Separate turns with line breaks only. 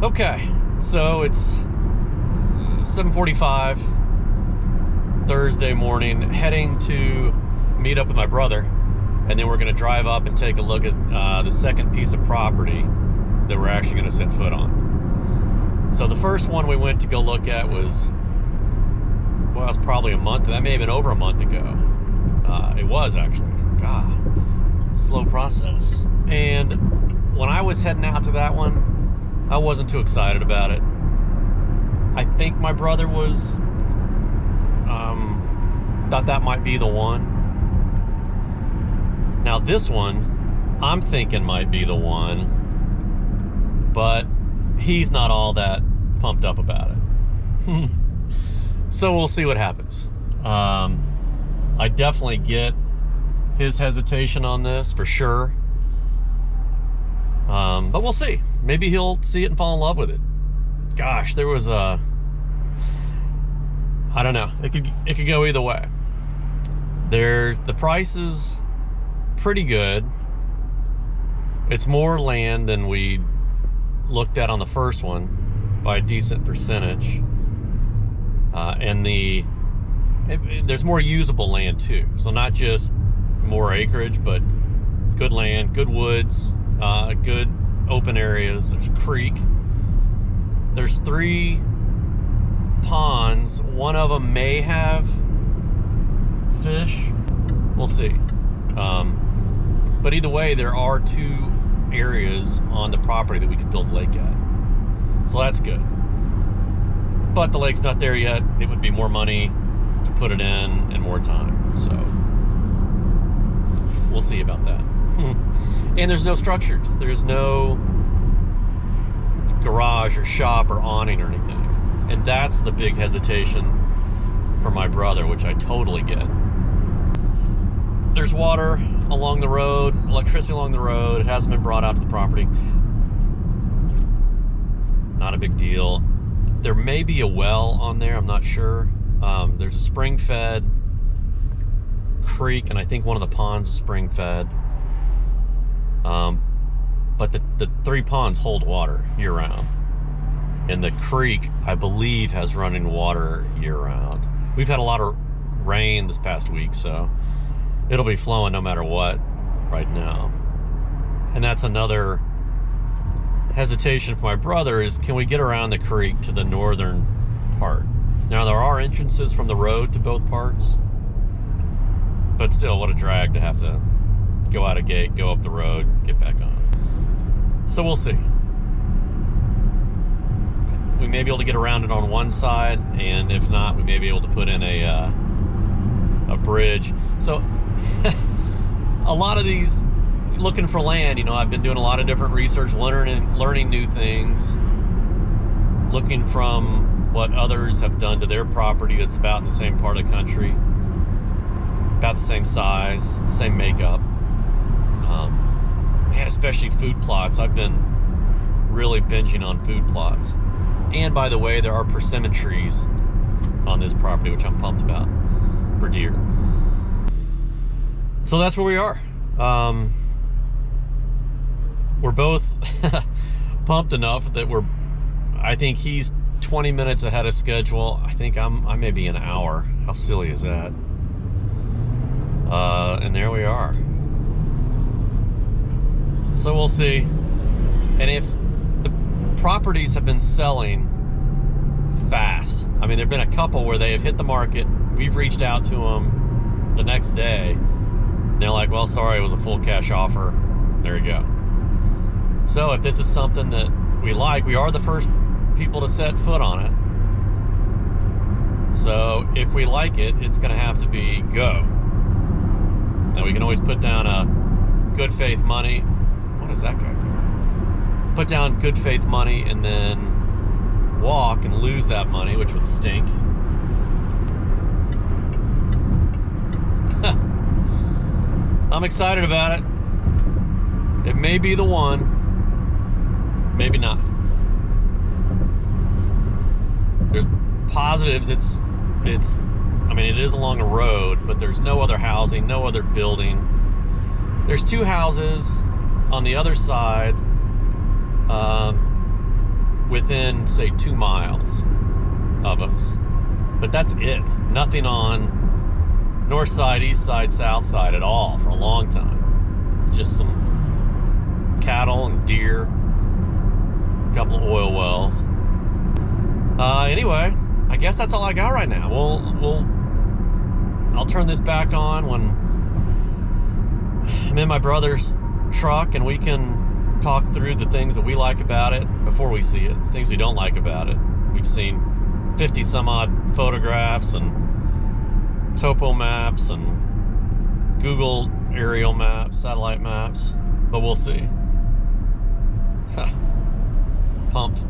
Okay, so it's 7:45 Thursday morning, heading to meet up with my brother, and then we're going to drive up and take a look at the second piece of property that we're actually going to set foot on. So the first one we went to go look at was, well, it was probably a month. That may have been over a month ago. It was actually. God, slow process. And when I was heading out to that one, I wasn't too excited about it. I think my brother was, thought that might be the one. Now this one, I'm thinking might be the one, but he's not all that pumped up about it. So we'll see what happens. I definitely get his hesitation on this for sure. But we'll see. Maybe he'll see it and fall in love with it. Gosh, there was I don't know. It could go either way. The price is pretty good. It's more land than we looked at on the first one by a decent percentage. And there's more usable land too. So not just more acreage, but good land, good woods, good open areas. There's a creek. There's 3 ponds. One of them may have fish. We'll see. But either way, there are 2 areas on the property that we could build a lake at. So that's good. But the lake's not there yet. It would be more money to put it in and more time. So we'll see about that. And there's no structures. There's no garage or shop or awning or anything. And that's the big hesitation for my brother, which I totally get. There's water along the road, electricity along the road. It hasn't been brought out to the property. Not a big deal. There may be a well on there, I'm not sure. There's a spring-fed creek, and I think one of the ponds is spring-fed. But the 3 ponds hold water year-round. And the creek, I believe, has running water year-round. We've had a lot of rain this past week, so it'll be flowing no matter what right now. And that's another hesitation for my brother is, can we get around the creek to the northern part? Now, there are entrances from the road to both parts, but still, what a drag to have to go out a gate, go up the road, get back on. So we'll see. We may be able to get around it on one side, and if not, we may be able to put in a bridge. So a lot of these, looking for land, you know, I've been doing a lot of different research, learning new things, looking from what others have done to their property that's about in the same part of the country, about the same size, same makeup. Man, especially food plots. I've been really binging on food plots. And by the way, there are persimmon trees on this property, which I'm pumped about, for deer. So that's where we are. We're both pumped enough that I think he's 20 minutes ahead of schedule. I think I may be an hour. How silly is that? And there we are. So we'll see. And if the properties have been selling fast, I mean, there've been a couple where they have hit the market. We've reached out to them the next day. They're like, well, sorry, it was a full cash offer. There you go. So if this is something that we like, we are the first people to set foot on it. So if we like it, it's going to have to be go. Now we can always put down a good faith money. What is that guy doing? Put down good faith money and then walk and lose that money, which would stink. I'm excited about it. It may be the one, maybe not. There's positives. It's I mean, it is along a road, but there's no other housing, no other building. There's 2 houses on the other side, within, say, 2 miles of us. But that's it. Nothing on north side, east side, south side at all for a long time. Just some cattle and deer, a couple of oil wells. Anyway, I guess that's all I got right now. I'll turn this back on when I'm in my brother's truck and we can talk through the things that we like about it before we see it, things we don't like about it. We've seen 50 some odd photographs and topo maps and Google aerial maps, satellite maps, but we'll see. Pumped.